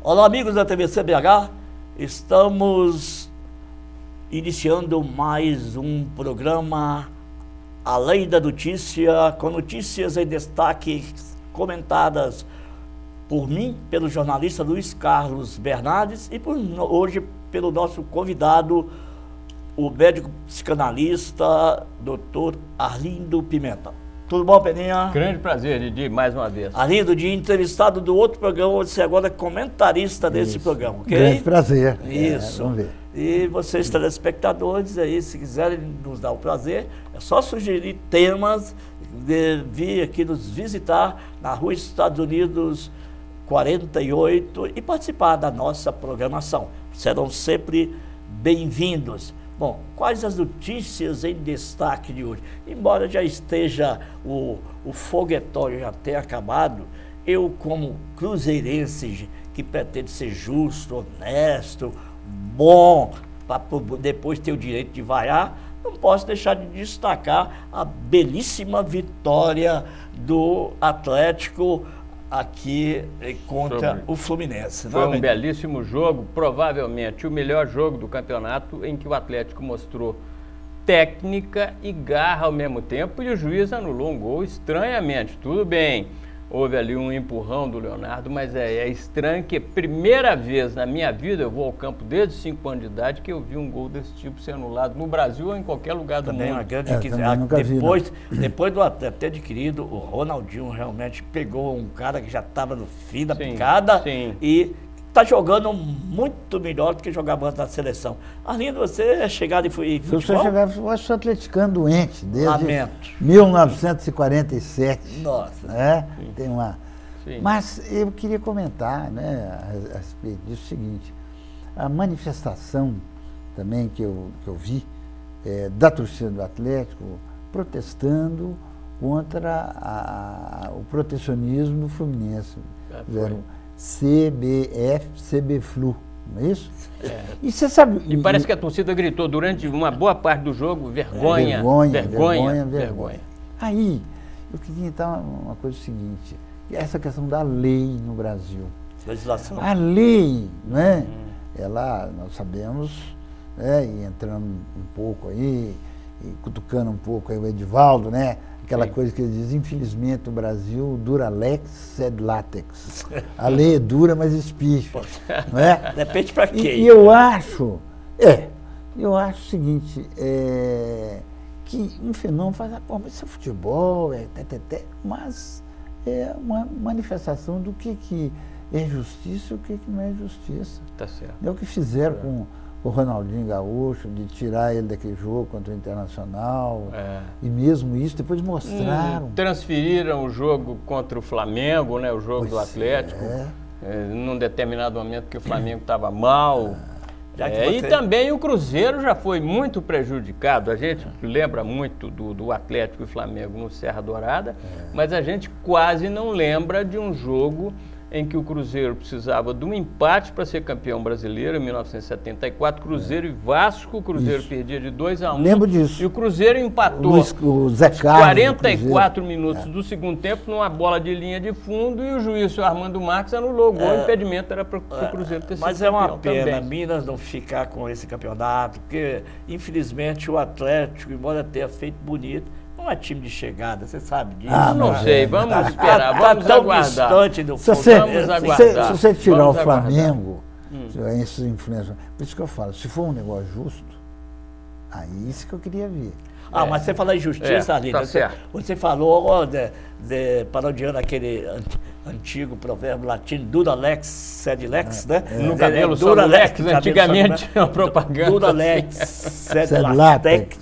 Olá, amigos da TV CBH, estamos iniciando mais um programa Além da Notícia, com notícias em destaque comentadas por mim, pelo jornalista Luiz Carlos Bernardes e hoje pelo nosso convidado, o médico psicanalista, Dr. Arlindo Pimenta. Tudo bom, Peninha? Grande prazer, Didi, mais uma vez. Arlindo, de entrevistado do outro programa, você agora é comentarista desse programa, ok? Grande prazer. Isso. Vamos ver. E vocês, telespectadores, aí, se quiserem nos dar o prazer, é só sugerir temas, vir aqui nos visitar na Rua Estados Unidos 48 e participar da nossa programação. Serão sempre bem-vindos. Bom, quais as notícias em destaque de hoje? Embora já esteja o foguetório já tenha acabado, eu como cruzeirense que pretende ser justo, honesto, bom, para depois ter o direito de vaiar, não posso deixar de destacar a belíssima vitória do Atlético aqui contra o Fluminense. Foi um belíssimo jogo, provavelmente o melhor jogo do campeonato, em que o Atlético mostrou técnica e garra ao mesmo tempo e o juiz anulou um gol estranhamente. Tudo bem, houve ali um empurrão do Leonardo, mas é estranho que primeira vez na minha vida, eu vou ao campo desde 5 anos de idade, que eu vi um gol desse tipo ser anulado no Brasil ou em qualquer lugar do também mundo. Uma grande depois do até adquirido, o Ronaldinho realmente pegou um cara que já estava no fim da picada e está jogando muito melhor do que jogava antes na seleção. Arlindo, você é chegado e foi futebol? Eu sou atleticano doente desde 1947. Nossa. Né? Tem uma... Mas eu queria comentar, né, a respeito disso o seguinte, a manifestação também que eu vi da torcida do Atlético protestando contra o protecionismo do Fluminense. Fizeram CBF, CBFlu, não é isso? E você sabe... E parece que a torcida gritou durante uma boa parte do jogo, vergonha. Aí, eu queria então uma coisa seguinte, essa questão da lei no Brasil. Legislação. A lei, né? Ela, nós sabemos, né, e entrando um pouco aí, e cutucando um pouco aí o Edivaldo, né? Aquela coisa que ele diz, infelizmente o Brasil dura lex sed latex. A lei é dura, mas espicha. Não é? Depende para quê? E eu acho o seguinte, que um fenômeno faz, isso é futebol, mas é uma manifestação do que é justiça e o que não é justiça. Tá certo. É o que fizeram com o Ronaldinho Gaúcho, de tirar ele daquele jogo contra o Internacional, e mesmo isso, depois mostraram. Transferiram o jogo contra o Flamengo, né, o jogo do Atlético, num determinado momento que o Flamengo estava mal. E também o Cruzeiro já foi muito prejudicado. A gente lembra muito do Atlético e Flamengo no Serra Dourada, mas a gente quase não lembra de um jogo em que o Cruzeiro precisava de um empate para ser campeão brasileiro, em 1974, Cruzeiro e Vasco, o Cruzeiro perdia de 2-1. Lembro disso. E o Cruzeiro empatou o Zé Carlos 44 minutos do segundo tempo, numa bola de linha de fundo, e o juiz, o Armando Marques, anulou o gol, o impedimento era para o Cruzeiro ter sido mas campeão. É uma pena também. Minas não ficar com esse campeonato, porque, infelizmente, o Atlético, embora tenha feito bonito, não é time de chegada, você sabe disso. Não sei, vamos esperar, vamos tão aguardar. Distante do se você tirar o Flamengo, essas influências, por isso que eu falo, se for um negócio justo, aí isso que eu queria ver. Mas você falou em justiça, Arlindo, você falou, parodiando aquele antigo provérbio latino, dura lex, sed lex, né? No cabelo só lex, antigamente tinha uma propaganda. Dura lex, sed latex.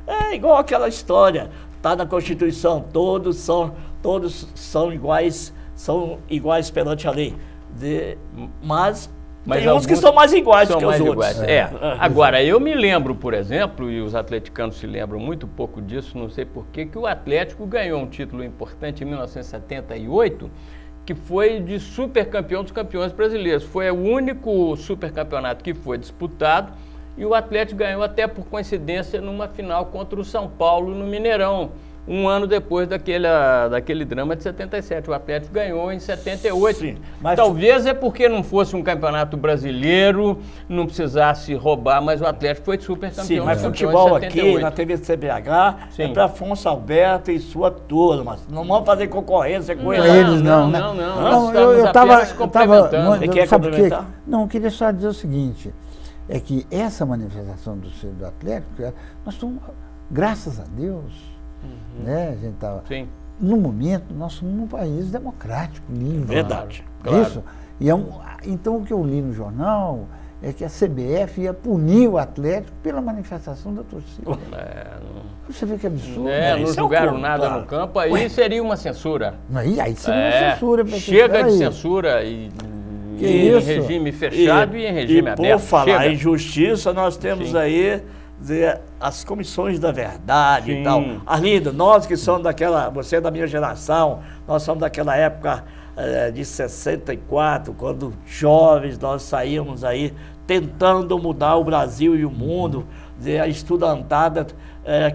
É igual aquela história, está na Constituição, todos são iguais perante a lei. Mas tem uns que são mais iguais que os outros. Agora, eu me lembro, por exemplo, e os atleticanos se lembram muito pouco disso, não sei porquê, que o Atlético ganhou um título importante em 1978, que foi de supercampeão dos campeões brasileiros. Foi o único supercampeonato que foi disputado e o Atlético ganhou até por coincidência numa final contra o São Paulo no Mineirão, um ano depois daquele drama de 77. O Atlético ganhou em 78. Sim, mas talvez é porque não fosse um campeonato brasileiro, não precisasse roubar, mas o Atlético foi super campeão. Sim, mas futebol aqui na TV CBH é para Afonso Alberto e sua turma. Não vamos fazer concorrência com eles. Não. Eu estava complementando. Sabe por quê? Não, eu queria só dizer o seguinte, é que essa manifestação do Atlético, nós estamos, graças a Deus, né? A gente estava. No momento, nós somos um país democrático, livre. Verdade. Claro. Isso. E então, o que eu li no jornal é que a CBF ia punir o Atlético pela manifestação da torcida. Você vê que absurdo. Não jogaram nada no campo, aí seria uma censura. Aí seria uma censura. Chega de censura em regime fechado e em regime aberto. Por falar em justiça, nós temos aí as comissões da verdade e tal. Arlindo, nós que somos você é da minha geração, nós somos daquela época de 64, quando jovens nós saímos aí tentando mudar o Brasil e o mundo, a estudantada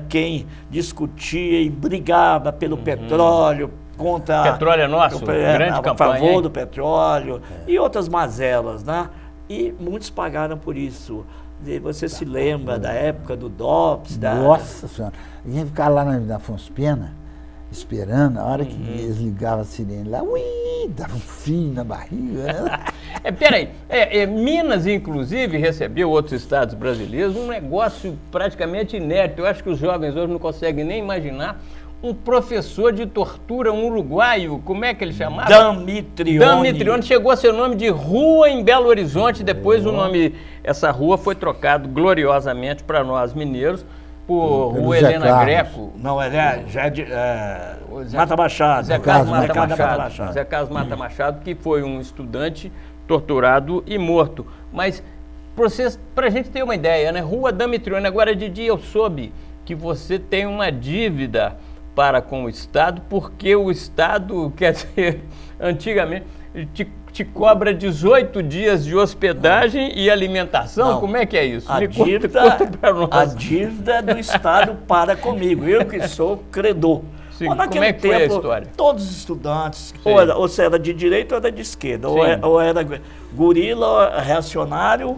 quem discutia e brigava pelo petróleo, contra... Petróleo é nosso, grande campanha. A favor do petróleo e outras mazelas, né? E muitos pagaram por isso. Você se lembra da época do DOPS? Nossa Senhora, a gente ficava lá na Afonso Pena, esperando, a hora que eles ligavam a sirene lá, dava um frio na barriga. Né? Peraí, Minas, inclusive, recebeu outros estados brasileiros, um negócio praticamente inédito. Eu acho que os jovens hoje não conseguem nem imaginar. Um professor de tortura, um uruguaio, como é que ele chamava? Damitrione. Chegou a ser o nome de rua em Belo Horizonte, depois essa rua foi trocado gloriosamente para nós mineiros, por Rua Helena Greco. Não, já é de Mata Machado. Zé Carlos Mata Machado, que foi um estudante torturado e morto. Mas, para a gente ter uma ideia, né? Rua Damitrione. Agora, Didi, eu soube que você tem uma dívida para com o Estado, porque o Estado, quer dizer, antigamente, te cobra 18 dias de hospedagem e alimentação? Não. Como é que é isso? A dívida do Estado para comigo, eu que sou credor. Sim, como é que foi a história? Todos os estudantes, ou você era de direita ou era de esquerda, ou era gorila, reacionário,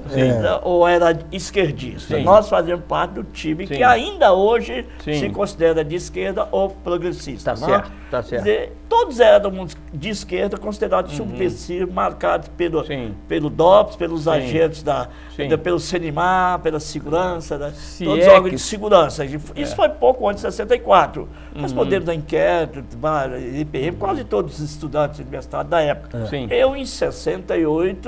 ou era esquerdista. Sim. Nós fazíamos parte do time que ainda hoje se considera de esquerda ou progressista. Tá certo, tá certo. Quer dizer, todos éramos de esquerda, considerados subversivos, marcados pelo DOPS, pelos agentes pelo CENIMAR, pela segurança, todos os órgãos de segurança. Isso foi pouco antes de 64. Nós podemos dar inquérito, IPM, quase todos os estudantes universitários da época. Eu, em 68,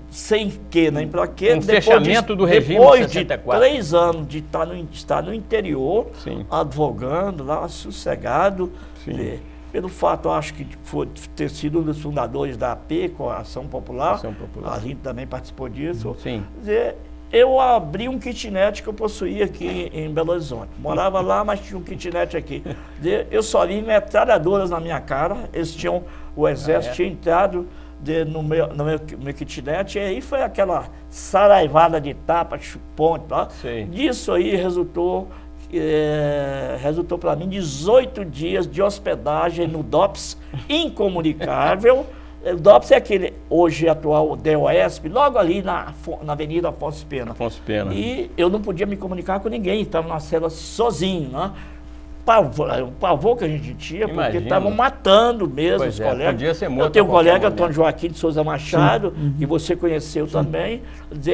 sem que, nem para quê. Fechamento do regime depois de 3 anos de estar no interior, advogando lá, sossegado, pelo fato, acho que ter sido um dos fundadores da AP, com a Ação Popular, a gente também participou disso. Eu abri um kitnet que eu possuía aqui em Belo Horizonte. Morava lá, mas tinha um kitnet aqui. Eu só li metralhadoras na minha cara. O exército tinha entrado no meu kitnet, e aí foi aquela saraivada de tapa, chupão, tá? Disso aí resultou para mim 18 dias de hospedagem no DOPS incomunicável. O DOPS é aquele, hoje atual DOESP, logo ali na Avenida Afonso Pena. E eu não podia me comunicar com ninguém, estava na cela sozinho, né? O pavor que a gente tinha, porque estavam matando mesmo os colegas. Podia ser morto. Eu tenho um colega, Antônio Joaquim de Souza Machado, que você conheceu também.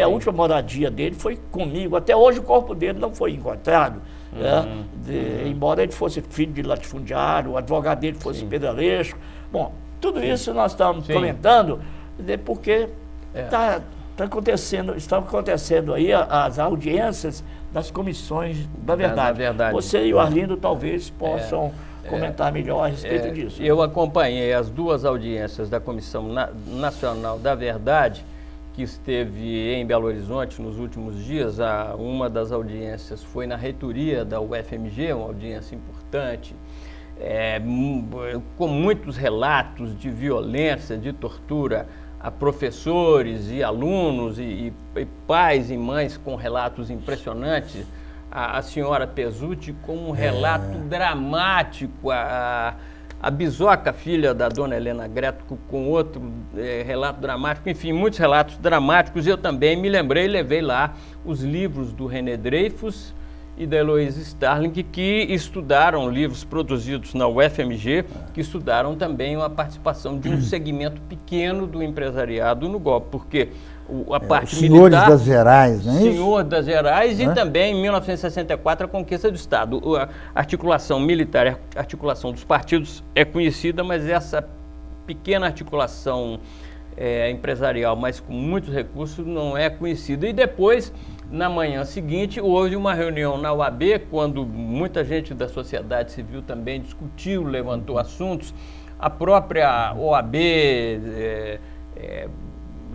A última moradia dele foi comigo. Até hoje o corpo dele não foi encontrado. Embora ele fosse filho de latifundiário, o advogado dele fosse pedaleixo. Bom, tudo isso nós estamos comentando, porque está acontecendo aí as audiências das comissões da verdade. Você e o Arlindo talvez possam comentar melhor a respeito disso. Eu acompanhei as 2 audiências da Comissão Nacional da Verdade, que esteve em Belo Horizonte nos últimos dias. Uma das audiências foi na reitoria da UFMG, uma audiência importante, com muitos relatos de violência, de tortura a professores e alunos e pais e mães com relatos impressionantes. A senhora Pesutti com um relato dramático, a Bisoca, filha da dona Helena Greco, com outro relato dramático, enfim, muitos relatos dramáticos. Eu também me lembrei e levei lá os livros do René Dreyfus e da Heloísa Starling, que estudaram livros produzidos na UFMG, que estudaram também a participação de um segmento pequeno do empresariado no golpe, porque a parte Senhores militar... das Gerais, não é isso? Senhor das Gerais e também, em 1964, a conquista do Estado. A articulação militar, a articulação dos partidos é conhecida, mas essa pequena articulação empresarial, mas com muitos recursos, não é conhecida. E depois, na manhã seguinte, houve uma reunião na OAB, quando muita gente da sociedade civil também discutiu, levantou assuntos. A própria OAB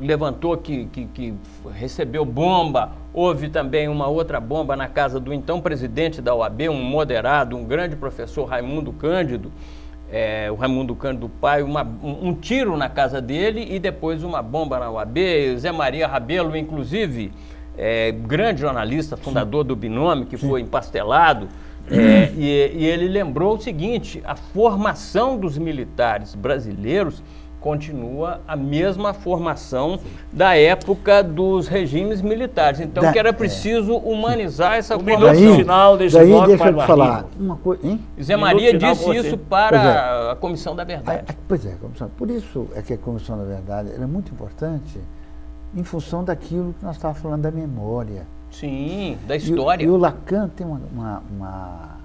levantou que recebeu bomba. Houve também uma outra bomba na casa do então presidente da OAB, um moderado, um grande professor, Raimundo Cândido, o Raimundo Cândido pai, um tiro na casa dele e depois uma bomba na OAB. Zé Maria Rabelo, inclusive, grande jornalista, fundador do Binômio, que foi empastelado, e ele lembrou o seguinte: a formação dos militares brasileiros continua a mesma formação da época dos regimes militares. Então, que era preciso humanizar essa formação. Final desse daí bloco, deixa eu te falar uma coisa, hein? Zé Maria disse isso para a Comissão da Verdade. Pois é, por isso é que a Comissão da Verdade ela é muito importante em função daquilo que nós estávamos falando da memória. Sim, da história. E o Lacan tem uma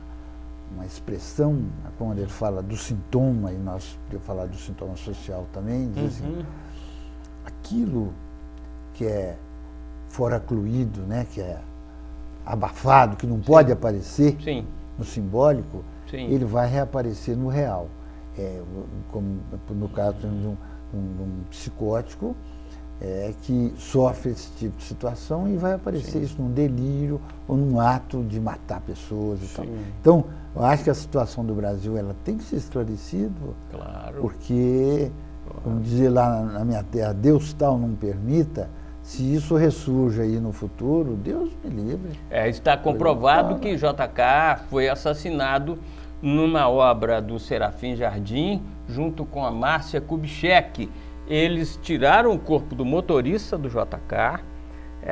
expressão, quando ele fala do sintoma, e nós podemos falar do sintoma social também, diz assim, aquilo que é foracluído, né, que é abafado, que não pode aparecer no simbólico, ele vai reaparecer no real. Como no caso de um psicótico, que sofre esse tipo de situação e vai aparecer isso num delírio ou num ato de matar pessoas e tal. Então, eu acho que a situação do Brasil ela tem que ser esclarecida, porque, como dizia lá na minha terra, Deus tal não permita, se isso ressurge aí no futuro, Deus me livre. Está comprovado que JK foi assassinado numa obra do Serafim Jardim, junto com a Márcia Kubitschek. Eles tiraram o corpo do motorista do JK,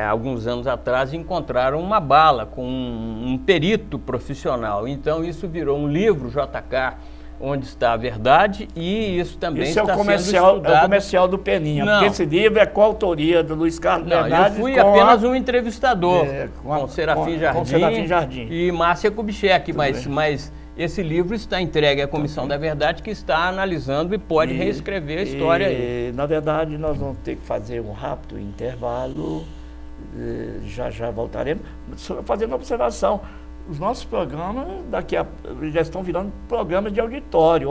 alguns anos atrás, e encontraram uma bala com um perito profissional. Então, isso virou um livro, JK, onde está a verdade, e isso também está sendo estudado. É o comercial do Peninha, porque esse livro é coautoria do Luiz Carlos Bernardes. Eu fui apenas um entrevistador com Serafim Jardim e Márcia Kubitschek, mas esse livro está entregue à Comissão da Verdade, que está analisando e pode reescrever a história aí. Na verdade, nós vamos ter que fazer um rápido intervalo, já voltaremos, fazendo uma observação. Os nossos programas já estão virando programas de auditório.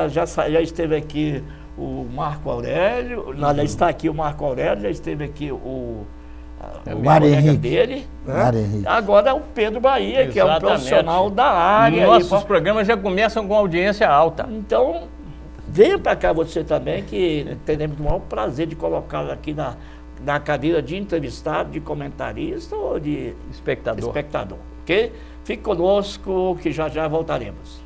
Já esteve aqui o Marco Aurélio, já está aqui o Marco Aurélio, já esteve aqui o Mário Henrique dele, agora é o Pedro Bahia, que é um profissional da área. Nossos programas já começam com audiência alta. Então, venha para cá você também, que teremos o maior prazer de colocá-lo aqui na cadeira de entrevistado, de comentarista ou de espectador. Ok? Fique conosco, que já voltaremos.